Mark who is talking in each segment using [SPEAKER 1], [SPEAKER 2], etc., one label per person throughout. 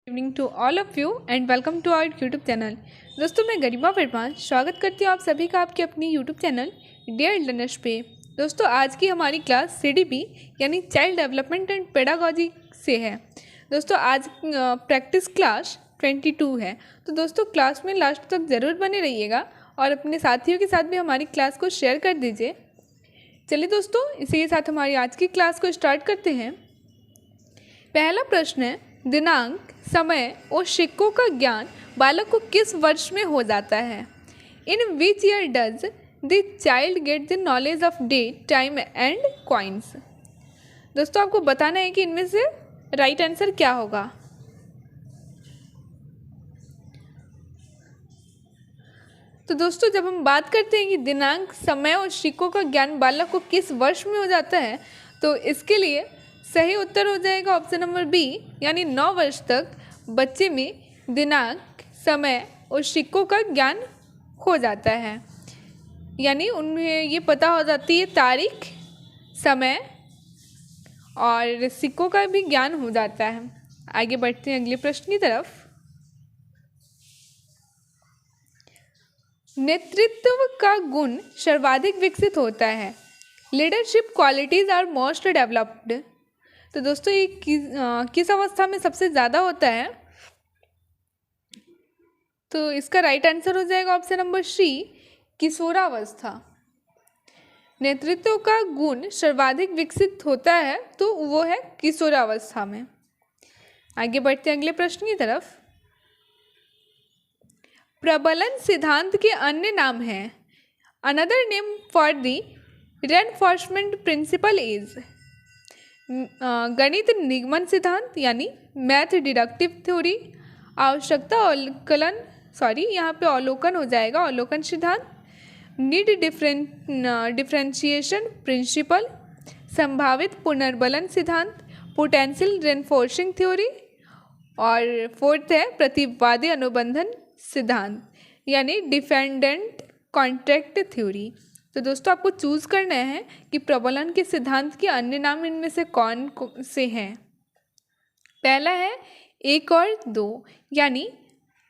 [SPEAKER 1] Evening to all of you and welcome to our YouTube channel. दोस्तों मैं गरिमा वर्मा स्वागत करती हूँ आप सभी का आपके अपनी यूट्यूब चैनल डियर लर्नर्स पे। दोस्तों आज की हमारी क्लास CDP यानी चाइल्ड डेवलपमेंट एंड पेडागॉजी से है। दोस्तों आज प्रैक्टिस क्लास 22 है, तो दोस्तों क्लास में लास्ट तक ज़रूर बने रहिएगा और अपने साथियों के साथ भी हमारी क्लास को शेयर कर दीजिए। चलिए दोस्तों इसी के साथ हमारी आज की क्लास को स्टार्ट करते हैं। पहला प्रश्न है, दिनांक, समय और सिक्कों का ज्ञान बालक को किस वर्ष में हो जाता है? In which year does the child get the knowledge of date, time and coins? दोस्तों आपको बताना है कि इनमें से राइट आंसर क्या होगा। तो दोस्तों जब हम बात करते हैं कि दिनांक, समय और सिक्कों का ज्ञान बालक को किस वर्ष में हो जाता है, तो इसके लिए सही उत्तर हो जाएगा ऑप्शन नंबर बी, यानी 9 वर्ष तक बच्चे में दिनांक, समय और सिक्कों का ज्ञान हो जाता है। यानी उन्हें ये पता हो जाती है तारीख, समय और सिक्कों का भी ज्ञान हो जाता है। आगे बढ़ते हैं अगले प्रश्न की तरफ। नेतृत्व का गुण सर्वाधिक विकसित होता है। Leadership qualities are most developed. तो दोस्तों ये किस अवस्था में सबसे ज़्यादा होता है? तो इसका राइट आंसर हो जाएगा ऑप्शन नंबर सी, किशोरावस्था। नेतृत्व का गुण सर्वाधिक विकसित होता है तो वो है किशोरावस्था में। आगे बढ़ते हैं अगले प्रश्न की तरफ। प्रबलन सिद्धांत के अन्य नाम हैं। Another name for the reinforcement principle is. गणित निगमन सिद्धांत यानी मैथ डिडक्टिव थ्योरी, आवश्यकता यहाँ पे अवलोकन हो जाएगा, अवलोकन सिद्धांत, नीड डिफरेंशिएशन प्रिंसिपल, संभावित पुनर्बलन सिद्धांत, पोटेंशियल रेनफोर्सिंग थ्योरी और फोर्थ है प्रतिवादी अनुबंधन सिद्धांत यानी डिपेंडेंट कॉन्ट्रैक्ट थ्योरी। तो दोस्तों आपको चूज करना है कि प्रबलन के सिद्धांत के अन्य नाम इनमें से कौन से हैं। पहला है 1 और 2, यानी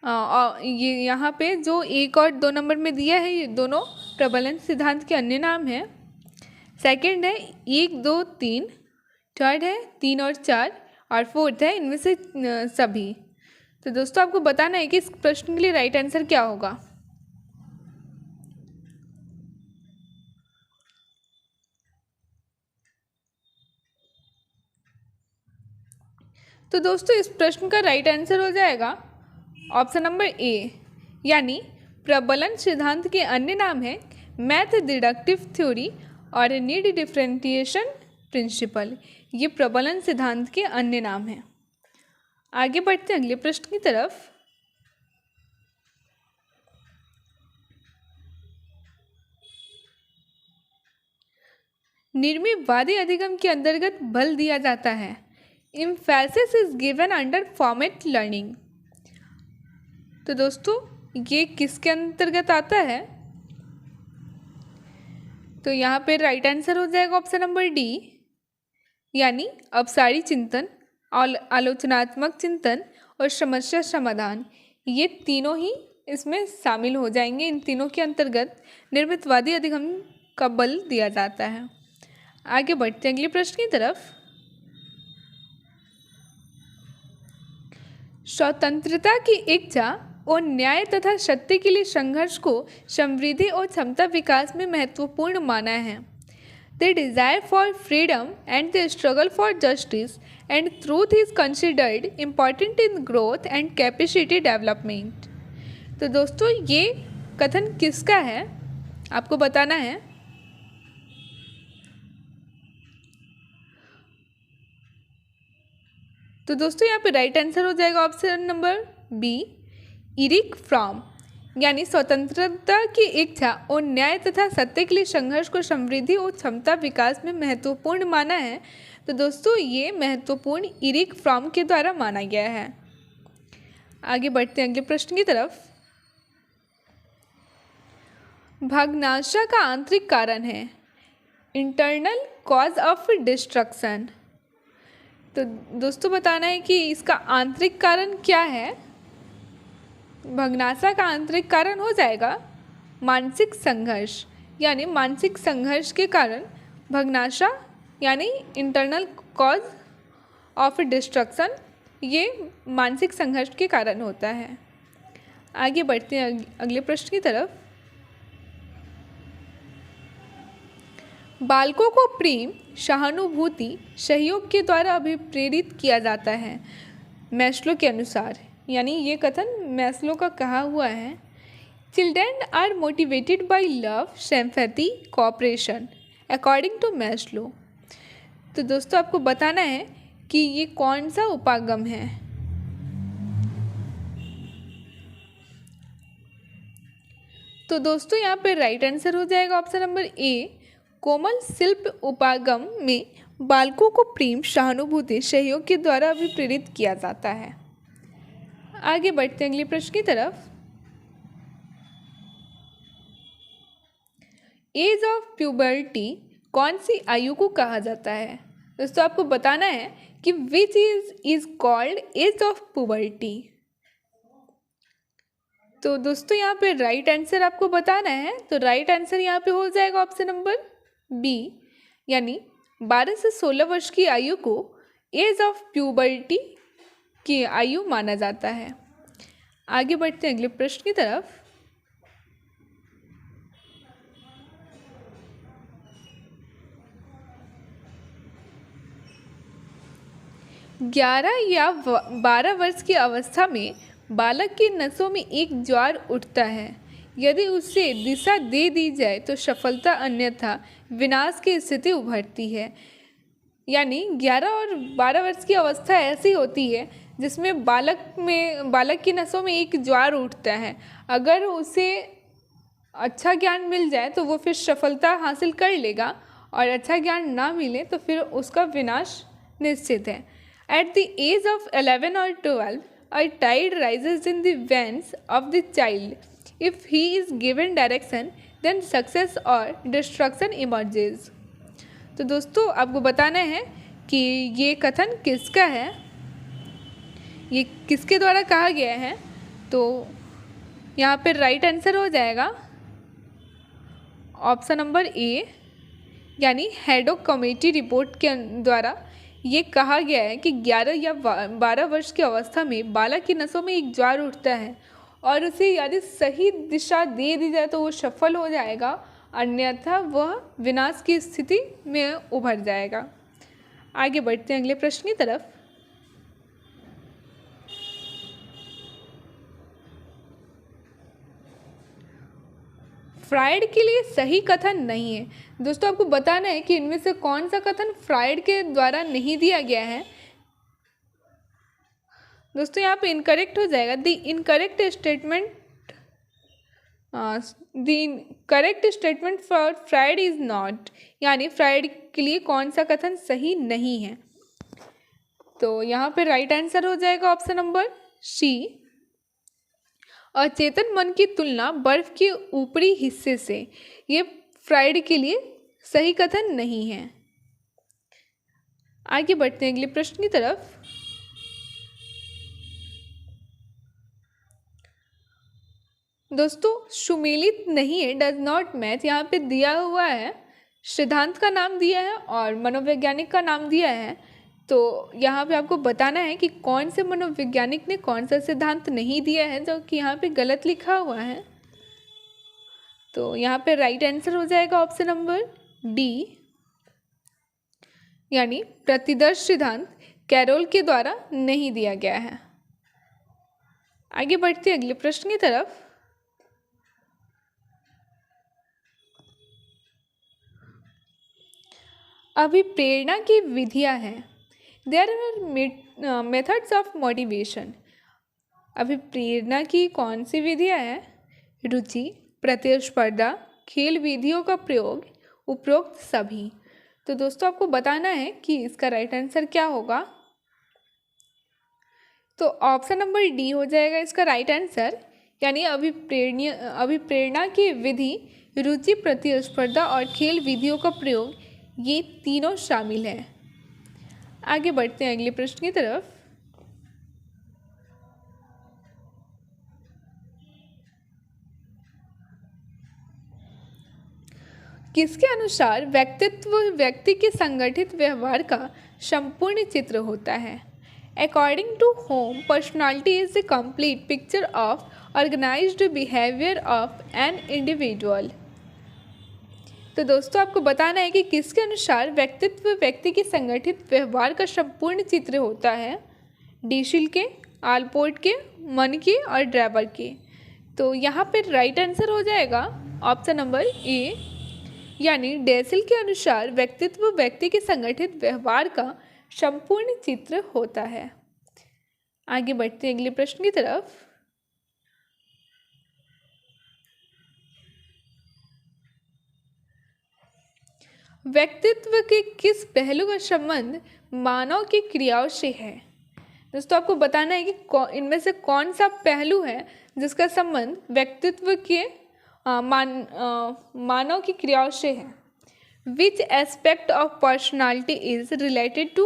[SPEAKER 1] ये यहाँ पे जो 1 और 2 नंबर में दिया है ये दोनों प्रबलन सिद्धांत के अन्य नाम हैं। सेकंड है 1, 2, 3, थर्ड है 3 और 4 और फोर्थ है इनमें से सभी। तो दोस्तों आपको बताना है कि इस प्रश्न के लिए राइट आंसर क्या होगा। तो दोस्तों इस प्रश्न का राइट आंसर हो जाएगा ऑप्शन नंबर ए, यानी प्रबलन सिद्धांत के अन्य नाम है मैथ डिडक्टिव थ्योरी और नीड डिफरेंशिएशन प्रिंसिपल। ये प्रबलन सिद्धांत के अन्य नाम हैं। आगे बढ़ते हैं अगले प्रश्न की तरफ। निर्मितवादी अधिगम के अंतर्गत बल दिया जाता है। Emphasis is given under format learning. तो दोस्तों ये किसके अंतर्गत आता है? तो यहाँ पे राइट आंसर हो जाएगा ऑप्शन नंबर डी, यानी अपसारी चिंतन, आलोचनात्मक चिंतन और समस्या समाधान। ये तीनों ही इसमें शामिल हो जाएंगे। इन तीनों के अंतर्गत निर्मितवादी अधिगम का बल दिया जाता है। आगे बढ़ते हैं अगले प्रश्न की तरफ। स्वतंत्रता की इच्छा और न्याय तथा सत्य के लिए संघर्ष को समृद्धि और क्षमता विकास में महत्वपूर्ण माना है। The desire for freedom and the struggle for justice and truth is considered important in growth and capacity development. तो दोस्तों ये कथन किसका है आपको बताना है। तो दोस्तों यहाँ पे राइट आंसर हो जाएगा option number B, Erich Fromm, यानी स्वतंत्रता की इच्छा और न्याय तथा सत्य के लिए संघर्ष को समृद्धि और क्षमता विकास में महत्वपूर्ण माना है। तो दोस्तों ये महत्वपूर्ण इरिक फ्रॉम के द्वारा माना गया है। आगे बढ़ते हैं अगले प्रश्न की तरफ। भग्नाशय का आंतरिक कारण है। Internal cause of destruction. तो दोस्तों बताना है कि इसका आंतरिक कारण क्या है। भग्नाशा का आंतरिक कारण हो जाएगा मानसिक संघर्ष, यानी मानसिक संघर्ष के कारण भग्नाशा यानी इंटरनल कॉज ऑफ डिस्ट्रक्शन, ये मानसिक संघर्ष के कारण होता है। आगे बढ़ते हैं अगले प्रश्न की तरफ। बालकों को प्रेम, सहानुभूति, सहयोग के द्वारा अभिप्रेरित किया जाता है मैस्लो के अनुसार, यानी ये कथन मैस्लो का कहा हुआ है। Children are motivated by love, sympathy, cooperation according to Maslow. तो दोस्तों आपको बताना है कि ये कौन सा उपागम है। तो दोस्तों यहाँ पे राइट आंसर हो जाएगा ऑप्शन नंबर ए। कोमल शिल्प उपागम में बालकों को प्रेम, सहानुभूति, सहयोग के द्वारा अभिप्रेरित किया जाता है। आगे बढ़ते हैं अगले प्रश्न की तरफ। एज ऑफ प्यूबर्टी कौन सी आयु को कहा जाता है। दोस्तों आपको बताना है कि which is called age of puberty. तो दोस्तों यहाँ पे राइट आंसर आपको बताना है। तो राइट आंसर यहाँ पे हो जाएगा ऑप्शन नंबर बी, यानी 12 से 16 वर्ष की आयु को एज ऑफ प्यूबर्टी की आयु माना जाता है। आगे बढ़ते हैं अगले प्रश्न की तरफ। ग्यारह या 12 वर्ष की अवस्था में बालक की नसों में एक ज्वार उठता है। यदि उसे दिशा दे दी जाए तो सफलता, अन्यथा विनाश की स्थिति उभरती है। यानी 11 और 12 वर्ष की अवस्था ऐसी होती है जिसमें बालक की नसों में एक ज्वार उठता है। अगर उसे अच्छा ज्ञान मिल जाए तो वो फिर सफलता हासिल कर लेगा, और अच्छा ज्ञान ना मिले तो फिर उसका विनाश निश्चित है। एट द एज ऑफ 11 और 12 a tide rises in the veins of the child. If he is given direction, then success or destruction emerges. तो दोस्तों आपको बताना है कि ये कथन किसका है, ये किसके द्वारा कहा गया है। तो यहाँ पर राइट आंसर हो जाएगा ऑप्शन नंबर ए, यानी हैडॉक कमेटी रिपोर्ट के द्वारा ये कहा गया है कि 11 या 12 वर्ष की अवस्था में बालक की नसों में एक ज्वार उठता है, और उसे यदि सही दिशा दे दी जाए तो वो सफल हो जाएगा, अन्यथा वह विनाश की स्थिति में उभर जाएगा। आगे बढ़ते हैं अगले प्रश्न की तरफ। फ्रायड के लिए सही कथन नहीं है। दोस्तों आपको बताना है कि इनमें से कौन सा कथन फ्रायड के द्वारा नहीं दिया गया है। दोस्तों यहाँ पे इनकरेक्ट हो जाएगा। The correct statement for Freud is not, यानी फ्रायड के लिए कौन सा कथन सही नहीं है। तो यहाँ पे राइट आंसर हो जाएगा ऑप्शन नंबर सी। अचेतन मन की तुलना बर्फ के ऊपरी हिस्से से, ये फ्रायड के लिए सही कथन नहीं है। आगे बढ़ते हैं अगले प्रश्न की तरफ। दोस्तों सुमेलित नहीं है, डज नॉट मैच, यहाँ पे दिया हुआ है, सिद्धांत का नाम दिया है और मनोवैज्ञानिक का नाम दिया है। तो यहाँ पे आपको बताना है कि कौन से मनोवैज्ञानिक ने कौन सा सिद्धांत नहीं दिया है, जो कि यहाँ पे गलत लिखा हुआ है। तो यहाँ पे राइट आंसर हो जाएगा ऑप्शन नंबर डी, यानी प्रतिदर्श सिद्धांत कैरोल के द्वारा नहीं दिया गया है। आगे बढ़ते हैं अगले प्रश्न की तरफ। अभिप्रेरणा की विधियां हैं। There are methods of motivation. अभिप्रेरणा की कौन सी विधियां हैं? रुचि, प्रतिस्पर्धा, खेल विधियों का प्रयोग, उपरोक्त सभी। तो दोस्तों आपको बताना है कि इसका राइट आंसर क्या होगा। तो ऑप्शन नंबर डी हो जाएगा इसका राइट आंसर, यानी अभिप्रेरणा की विधि, रुचि, प्रतिस्पर्धा और खेल विधियों का प्रयोग, ये तीनों शामिल हैं। आगे बढ़ते हैं अगले प्रश्न की तरफ। किसके अनुसार व्यक्तित्व व्यक्ति के संगठित व्यवहार का संपूर्ण चित्र होता है? According to Home, personality is the complete picture of organised behaviour of an individual. तो दोस्तों आपको बताना है कि किसके अनुसार व्यक्तित्व व्यक्ति के संगठित व्यवहार का संपूर्ण चित्र होता है? डीशिल के, आलपोर्ट के, मन के और ड्राइवर के। तो यहाँ पे राइट आंसर हो जाएगा ऑप्शन नंबर ए, यानी डेसिल के अनुसार व्यक्तित्व व्यक्ति के संगठित व्यवहार का संपूर्ण चित्र होता है। आगे बढ़ते हैं अगले प्रश्न की तरफ। व्यक्तित्व के किस पहलू का संबंध मानव की क्रियाओं से है? दोस्तों आपको बताना है कि इनमें से कौन सा पहलू है जिसका संबंध व्यक्तित्व के मानव की क्रियाओं से है। Which aspect of personality is related to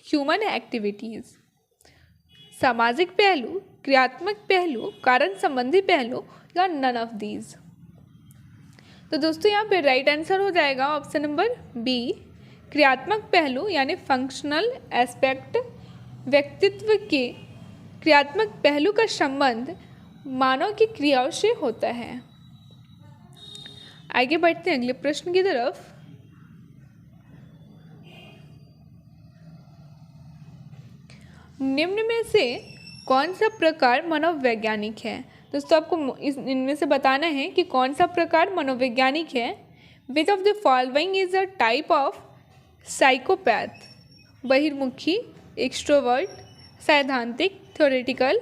[SPEAKER 1] human activities? सामाजिक पहलू, क्रियात्मक पहलू, कारण संबंधी पहलू या नन ऑफ दीज? तो दोस्तों यहाँ पे राइट आंसर हो जाएगा ऑप्शन नंबर बी, क्रियात्मक पहलू यानी फंक्शनल एस्पेक्ट। व्यक्तित्व के क्रियात्मक पहलू का संबंध मानव की क्रियाओं से होता है। आगे बढ़ते हैं अगले प्रश्न की तरफ। निम्न में से कौन सा प्रकार मनोवैज्ञानिक है? दोस्तों आपको इनमें से बताना है कि कौन सा प्रकार मनोवैज्ञानिक है। Which of the following is a type of psychopath? बहिर्मुखी, एक्सट्रोवर्ट, सैद्धांतिक, थ्योरेटिकल,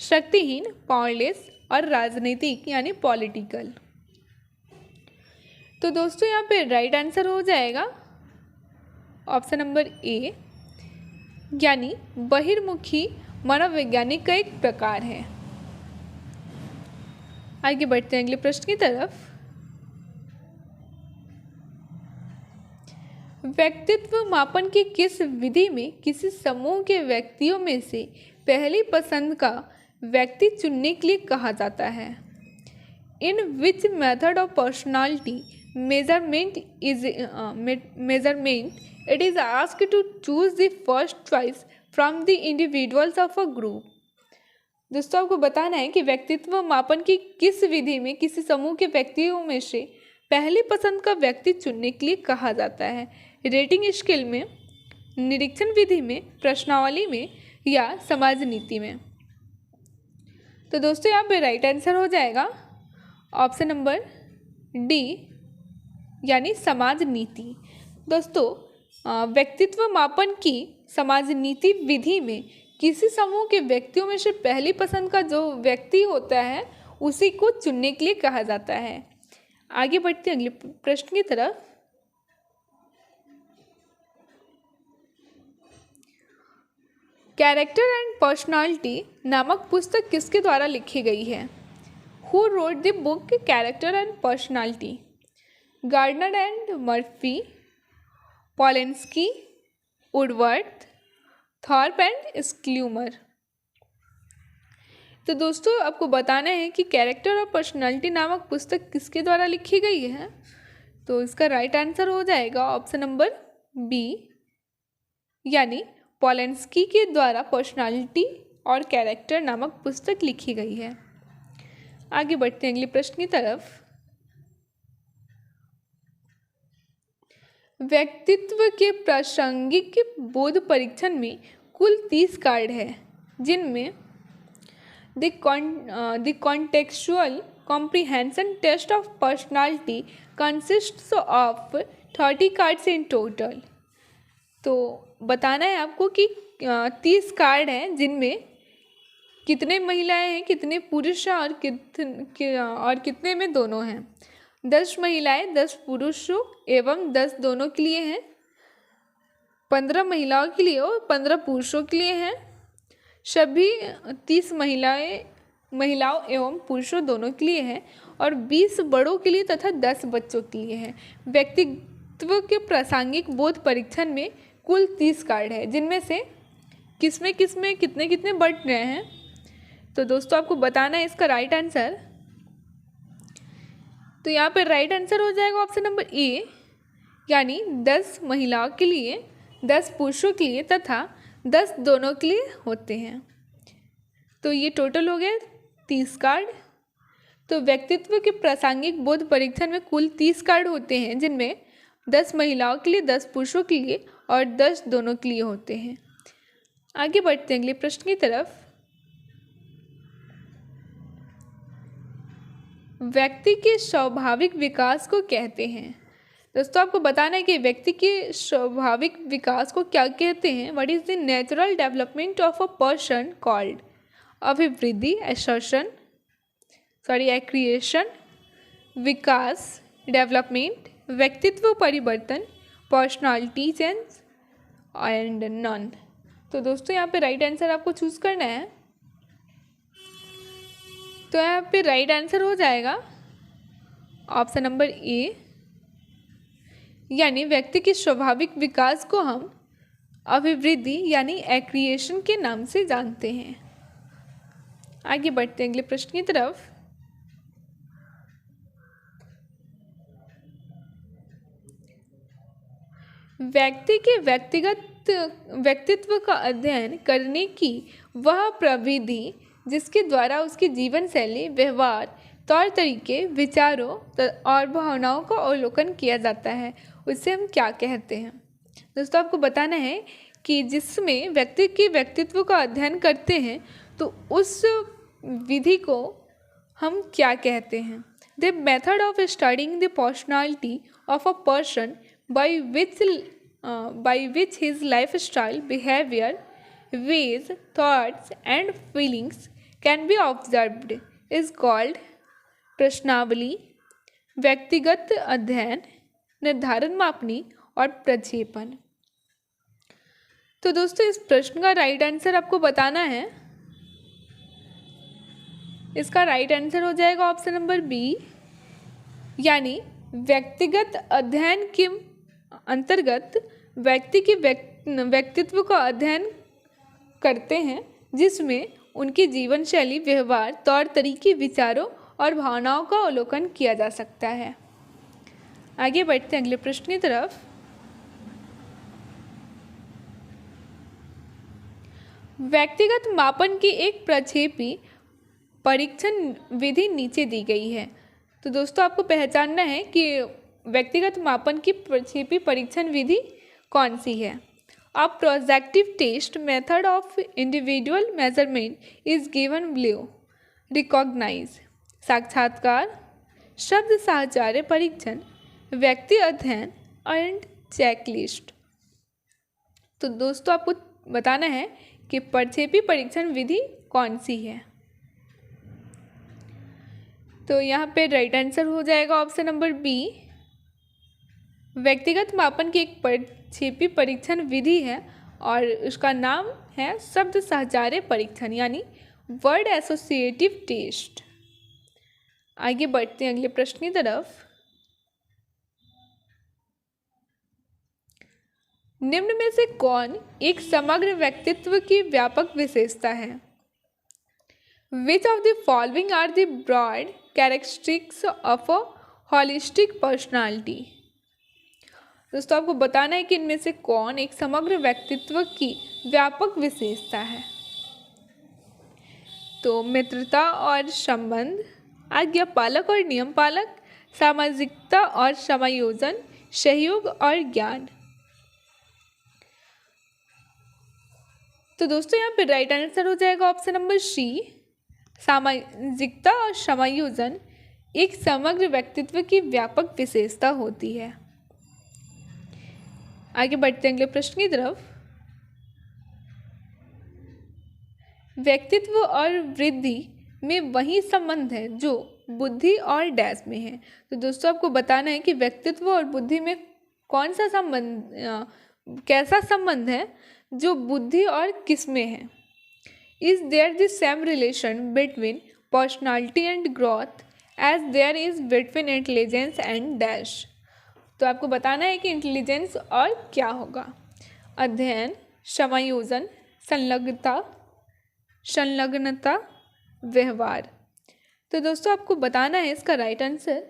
[SPEAKER 1] शक्तिहीन, पावरलेस और राजनीतिक यानी पॉलिटिकल। तो दोस्तों यहाँ पे राइट आंसर हो जाएगा ऑप्शन नंबर ए, यानी बहिर्मुखी मनोवैज्ञानिक का एक प्रकार है। आगे बढ़ते हैं अगले प्रश्न की तरफ। व्यक्तित्व मापन की किस विधि में किसी समूह के व्यक्तियों में से पहली पसंद का व्यक्ति चुनने के लिए कहा जाता है? In which method of personality measurement it is asked to choose the first choice from the individuals of a group? दोस्तों आपको बताना है कि व्यक्तित्व मापन की किस विधि में किसी समूह के व्यक्तियों में से पहली पसंद का व्यक्ति चुनने के लिए कहा जाता है? रेटिंग स्केल में, निरीक्षण विधि में, प्रश्नावली में या समाज नीति में? तो दोस्तों यहाँ पे राइट आंसर हो जाएगा ऑप्शन नंबर डी, यानी समाज नीति। दोस्तों व्यक्तित्व मापन की समाज नीति विधि में किसी समूह के व्यक्तियों में से पहली पसंद का जो व्यक्ति होता है उसी को चुनने के लिए कहा जाता है। आगे बढ़ते हैं अगले प्रश्न की तरफ। कैरेक्टर एंड पर्सनालिटी नामक पुस्तक किसके द्वारा लिखी गई है? Who wrote the book character and personality? Gardner and Murphy, Polansky, Woodworth, Thorpe and Schlumer? तो दोस्तों आपको बताना है कि कैरेक्टर और पर्सनालिटी नामक पुस्तक किसके द्वारा लिखी गई है। तो इसका राइट आंसर हो जाएगा ऑप्शन नंबर बी, यानी पॉलेंस्की के द्वारा पर्सनालिटी और कैरेक्टर नामक पुस्तक लिखी गई है। आगे बढ़ते हैं अगले प्रश्न की तरफ। व्यक्तित्व के प्रासंगिक बोध परीक्षण में कुल 30 कार्ड है, जिनमें the contextual comprehension test of personality consists of 30 cards in total. तो बताना है आपको कि 30 कार्ड हैं, जिनमें कितने महिलाएं हैं, कितने पुरुष हैं और कितने में दोनों हैं। 10 महिलाएं 10 पुरुषों एवं 10 दोनों के लिए हैं, 15 महिलाओं के लिए और 15 पुरुषों के लिए हैं, सभी 30 महिलाओं एवं पुरुषों दोनों के लिए हैं और 20 बड़ों के लिए तथा 10 बच्चों के लिए हैं। व्यक्तित्व के प्रासंगिक बोध परीक्षण में कुल 30 कार्ड है, जिनमें से किसमें कितने कितने बट रहे हैं। तो दोस्तों आपको बताना है इसका राइट आंसर। तो यहाँ पे राइट आंसर हो जाएगा ऑप्शन नंबर ए, यानी 10 महिलाओं के लिए, 10 पुरुषों के लिए तथा 10 दोनों के लिए होते हैं। तो ये टोटल हो गए 30 कार्ड। तो व्यक्तित्व के प्रासंगिक बोध परीक्षण में कुल 30 कार्ड होते हैं, जिनमें 10 महिलाओं के लिए, 10 पुरुषों के लिए और 10 दोनों के लिए होते हैं। आगे बढ़ते हैं अगले प्रश्न की तरफ। व्यक्ति के स्वाभाविक विकास को कहते हैं। दोस्तों आपको बताना है कि व्यक्ति के स्वाभाविक विकास को क्या कहते हैं। What is the natural development of a person called. अभिवृद्धि, एक्रिएशन, विकास, डेवलपमेंट, व्यक्तित्व परिवर्तन, पर्सनालिटी चेंज एंड नॉन। तो दोस्तों यहाँ पे राइट आंसर आपको चूज करना है। तो यहाँ पे राइट आंसर हो जाएगा ऑप्शन नंबर ए, यानी व्यक्ति के स्वाभाविक विकास को हम अभिवृद्धि यानी एक्रिएशन के नाम से जानते हैं। आगे बढ़ते हैं अगले प्रश्न की तरफ। व्यक्ति के व्यक्तित्व का अध्ययन करने की वह प्रविधि जिसके द्वारा उसकी जीवन शैली, व्यवहार, तौर तरीके, विचारों और भावनाओं का अवलोकन किया जाता है, उसे हम क्या कहते हैं। दोस्तों आपको बताना है कि जिसमें व्यक्ति के व्यक्तित्व का अध्ययन करते हैं तो उस विधि को हम क्या कहते हैं। The method of studying the personality of a person by which his lifestyle, behavior, ways, thoughts and feelings can be observed is called प्रश्नावली, व्यक्तिगत अध्ययन, निर्धारण मापनी और प्रक्षेपण। तो दोस्तों इस प्रश्न का राइट आंसर आपको बताना है। इसका राइट आंसर हो जाएगा ऑप्शन नंबर बी, यानी व्यक्तिगत अध्ययन के अंतर्गत व्यक्ति के व्यक्तित्व का अध्ययन करते हैं, जिसमें उनकी जीवन शैली, व्यवहार, तौर तरीके, विचारों और भावनाओं का अवलोकन किया जा सकता है। आगे बढ़ते हैं अगले प्रश्न की तरफ। व्यक्तिगत मापन की एक प्रक्षेपी परीक्षण विधि नीचे दी गई है। तो दोस्तों आपको पहचानना है कि व्यक्तिगत मापन की प्रक्षेपी परीक्षण विधि कौन सी है। A projective test method of individual measurement is given below. Recognise, साक्षात्कार, शब्द साहचर्य परीक्षण, व्यक्ति अध्ययन एंड चेकलिस्ट। तो दोस्तों आपको बताना है कि प्रक्षेपी परीक्षण विधि कौन सी है। तो यहाँ पे राइट आंसर हो जाएगा ऑप्शन नंबर बी, व्यक्तिगत मापन की एक प्रक्षेपी परीक्षण विधि है और उसका नाम है शब्द साहचर्य परीक्षण, यानी वर्ड एसोसिएटिव टेस्ट। आगे बढ़ते हैं अगले प्रश्न की तरफ। निम्न में से कौन एक समग्र व्यक्तित्व की व्यापक विशेषता है। Which of the following are the broad characteristics of a holistic personality? दोस्तों आपको बताना है कि इनमें से कौन एक समग्र व्यक्तित्व की व्यापक विशेषता है। तो मित्रता और संबंध, आज्ञापालक और नियम पालक, सामाजिकता और समायोजन, सहयोग और ज्ञान। तो दोस्तों यहाँ पे राइट आंसर हो जाएगा ऑप्शन नंबर सी, सामाजिकता और समायोजन एक समग्र व्यक्तित्व की व्यापक विशेषता होती है। आगे बढ़ते हैं अगले प्रश्न की तरफ। व्यक्तित्व और वृद्धि में वही संबंध है जो बुद्धि और डैश में है। तो दोस्तों आपको बताना है कि व्यक्तित्व और बुद्धि में कौन सा संबंध, कैसा संबंध है जो बुद्धि और किस में है। Is there the same relation between personality and growth as there is between intelligence and dash. तो आपको बताना है कि इंटेलिजेंस और क्या होगा। अध्ययन, समायोजन, संलग्नता, व्यवहार। तो दोस्तों आपको बताना है इसका राइट आंसर।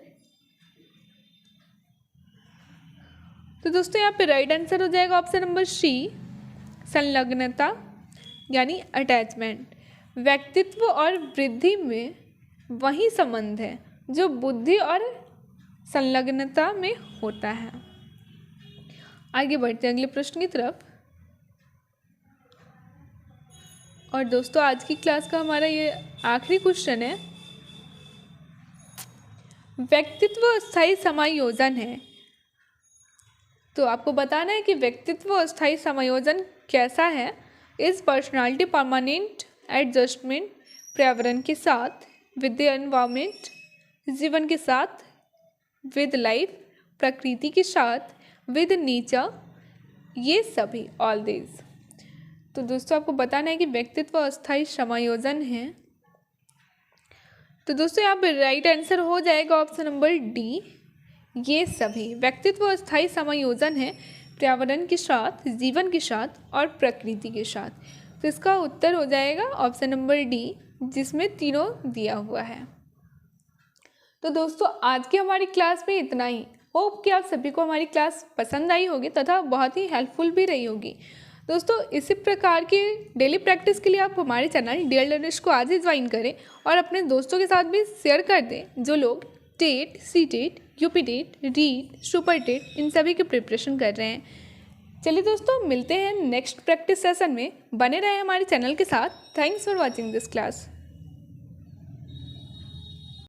[SPEAKER 1] तो दोस्तों यहाँ पे राइट आंसर हो जाएगा ऑप्शन नंबर सी, संलग्नता यानी अटैचमेंट। व्यक्तित्व और वृद्धि में वही संबंध है जो बुद्धि और संलग्नता में होता है। आगे बढ़ते हैं अगले प्रश्न की तरफ। और दोस्तों आज की क्लास का हमारा ये आखिरी क्वेश्चन है। व्यक्तित्व स्थायी समायोजन है। तो आपको बताना है कि व्यक्तित्व स्थायी समायोजन कैसा है। इस पर्सनालिटी परमानेंट एडजस्टमेंट पर्यावरण के साथ, विद द एनवायरमेंट जीवन के साथ, विद लाइफ प्रकृति के साथ, विद नेचर, ये सभी ऑल दिस। तो दोस्तों आपको बताना है कि व्यक्तित्व अस्थायी समायोजन है। तो दोस्तों यहाँ पे राइट आंसर हो जाएगा ऑप्शन नंबर डी, ये सभी। व्यक्तित्व अस्थायी समायोजन है पर्यावरण के साथ, जीवन के साथ और प्रकृति के साथ। तो इसका उत्तर हो जाएगा ऑप्शन नंबर डी, जिसमें तीनों दिया हुआ है। तो दोस्तों आज की हमारी क्लास में इतना ही। होप कि आप सभी को हमारी क्लास पसंद आई होगी तथा बहुत ही हेल्पफुल भी रही होगी। दोस्तों इसी प्रकार की डेली प्रैक्टिस के लिए आप हमारे चैनल डियर लर्नर्स को आज ही ज्वाइन करें और अपने दोस्तों के साथ भी शेयर कर दें जो लोग TET, C TET, UP TET, REET, super TET इन सभी की प्रिपरेशन कर रहे हैं। चलिए दोस्तों मिलते हैं नेक्स्ट प्रैक्टिस सेशन में। बने रहें हमारे चैनल के साथ। Thanks for watching this class.